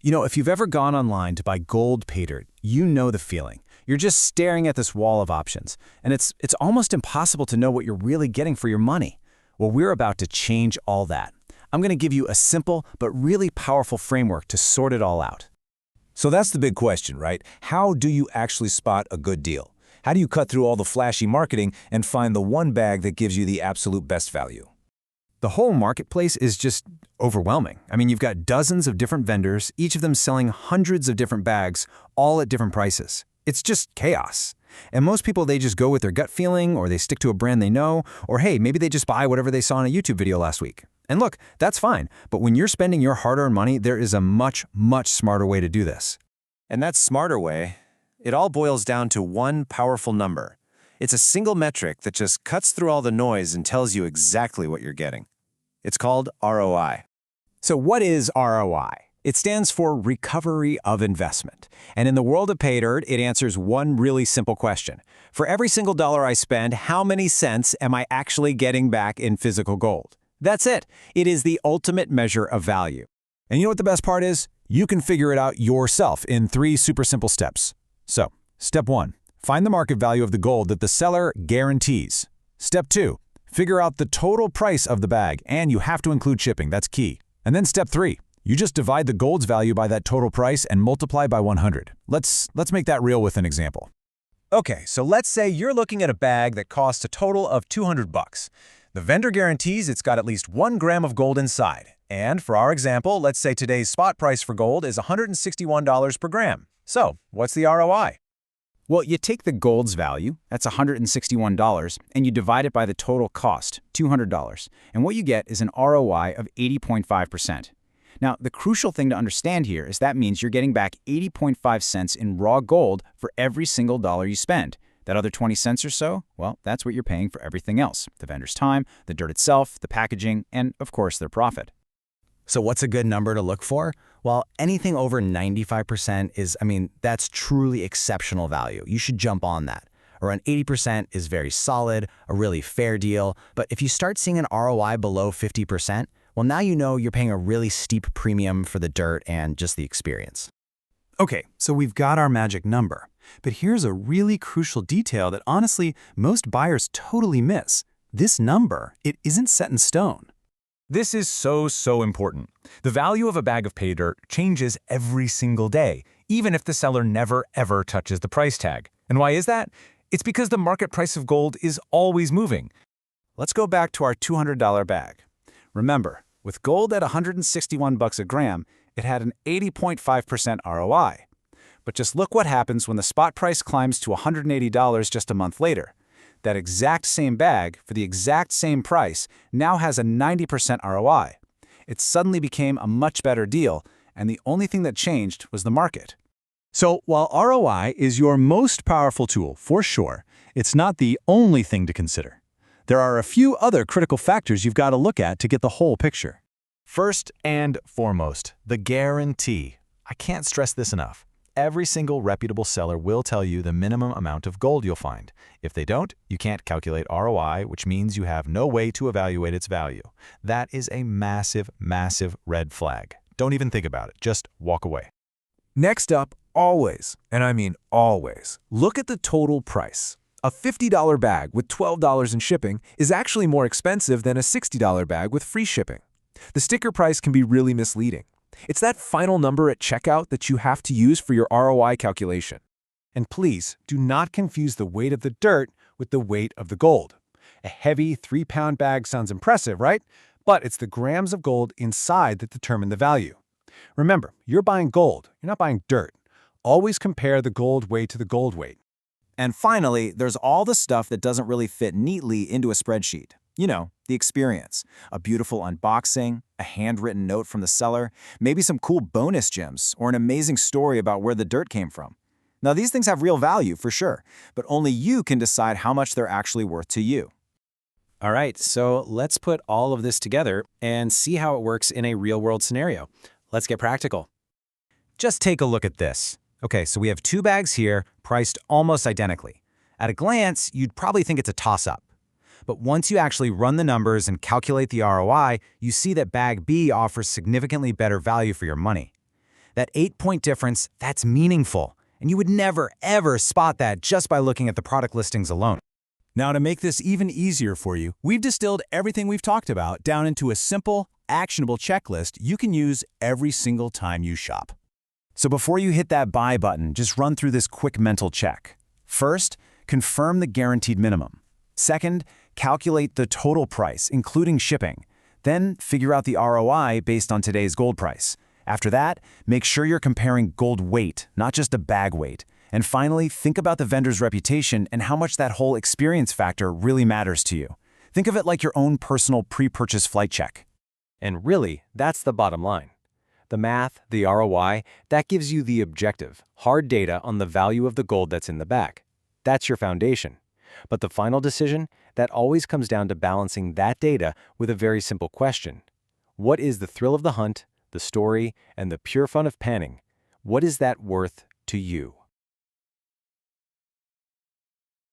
If you've ever gone online to buy gold pay dirt, you know the feeling. You're just staring at this wall of options, and it's almost impossible to know what you're really getting for your money. Well, we're about to change all that. I'm going to give you a simple but really powerful framework to sort it all out. So that's the big question, right? How do you actually spot a good deal? How do you cut through all the flashy marketing and find the one bag that gives you the absolute best value? The whole marketplace is just overwhelming. I mean, you've got dozens of different vendors, each of them selling hundreds of different bags, all at different prices. It's just chaos. And most people, they just go with their gut feeling, or they stick to a brand they know, or hey, maybe they just buy whatever they saw in a YouTube video last week. And look, that's fine. But when you're spending your hard-earned money, there is a much, much smarter way to do this. And that smarter way, it all boils down to one powerful number. It's a single metric that just cuts through all the noise and tells you exactly what you're getting. It's called ROI. So what is ROI? It stands for Recovery of Investment. And in the world of pay dirt, it answers one really simple question. For every single dollar I spend, how many cents am I actually getting back in physical gold? That's it. It is the ultimate measure of value. And you know what the best part is? You can figure it out yourself in 3 super simple steps. So, step 1. Find the market value of the gold that the seller guarantees. Step 2. Figure out the total price of the bag, and you have to include shipping. That's key. And then step 3. You just divide the gold's value by that total price and multiply by 100. Let's make that real with an example. Okay, so let's say you're looking at a bag that costs a total of $200. The vendor guarantees it's got at least 1 gram of gold inside. And for our example, let's say today's spot price for gold is $161 per gram. So, what's the ROI? Well, you take the gold's value, that's $161, and you divide it by the total cost, $200. And what you get is an ROI of 80.5%. Now, the crucial thing to understand here is that means you're getting back 80.5 cents in raw gold for every single dollar you spend. That other 20 cents or so, well, that's what you're paying for everything else. The vendor's time, the dirt itself, the packaging, and of course, their profit. So what's a good number to look for? Well, anything over 95% is, that's truly exceptional value. You should jump on that. Around 80% is very solid, a really fair deal. But if you start seeing an ROI below 50%, well, now you know you're paying a really steep premium for the dirt and just the experience. Okay, so we've got our magic number. But here's a really crucial detail that honestly, most buyers totally miss. This number, it isn't set in stone. This is so important. The value of a bag of pay dirt changes every single day, even if the seller never ever touches the price tag. And why is that? It's because the market price of gold is always moving. Let's go back to our $200 bag. Remember, with gold at $161 a gram, it had an 80.5% ROI. But just look what happens when the spot price climbs to $180 just a month later. That exact same bag, for the exact same price, now has a 90% ROI. It suddenly became a much better deal, and the only thing that changed was the market. So while ROI is your most powerful tool, for sure, it's not the only thing to consider. There are a few other critical factors you've got to look at to get the whole picture. First and foremost, the guarantee. I can't stress this enough. Every single reputable seller will tell you the minimum amount of gold you'll find. If they don't, you can't calculate ROI, which means you have no way to evaluate its value. That is a massive, massive red flag. Don't even think about it. Just walk away. Next up, always, and I mean always, look at the total price. A $50 bag with $12 in shipping is actually more expensive than a $60 bag with free shipping. The sticker price can be really misleading. It's that final number at checkout that you have to use for your ROI calculation. And please, do not confuse the weight of the dirt with the weight of the gold. A heavy 3-pound bag sounds impressive, right? But it's the grams of gold inside that determine the value. Remember, you're buying gold, you're not buying dirt. Always compare the gold weight to the gold weight. And finally, there's all the stuff that doesn't really fit neatly into a spreadsheet. You know, the experience. A beautiful unboxing, a handwritten note from the seller, maybe some cool bonus gems, or an amazing story about where the dirt came from. Now, these things have real value for sure, but only you can decide how much they're actually worth to you. All right, so let's put all of this together and see how it works in a real-world scenario. Let's get practical. Just take a look at this. Okay, so we have 2 bags here, priced almost identically. At a glance, you'd probably think it's a toss-up. But once you actually run the numbers and calculate the ROI, you see that bag B offers significantly better value for your money. That 8-point difference, that's meaningful. And you would never, ever spot that just by looking at the product listings alone. Now, to make this even easier for you, we've distilled everything we've talked about down into a simple, actionable checklist you can use every single time you shop. So before you hit that buy button, just run through this quick mental check. First, confirm the guaranteed minimum. Second, calculate the total price, including shipping. Then figure out the ROI based on today's gold price. After that, make sure you're comparing gold weight, not just a bag weight. And finally, think about the vendor's reputation and how much that whole experience factor really matters to you. Think of it like your own personal pre-purchase flight check. And really, that's the bottom line. The math, the ROI, that gives you the objective, hard data on the value of the gold that's in the bag. That's your foundation. But the final decision, that always comes down to balancing that data with a very simple question. What is the thrill of the hunt, the story, and the pure fun of panning? What is that worth to you?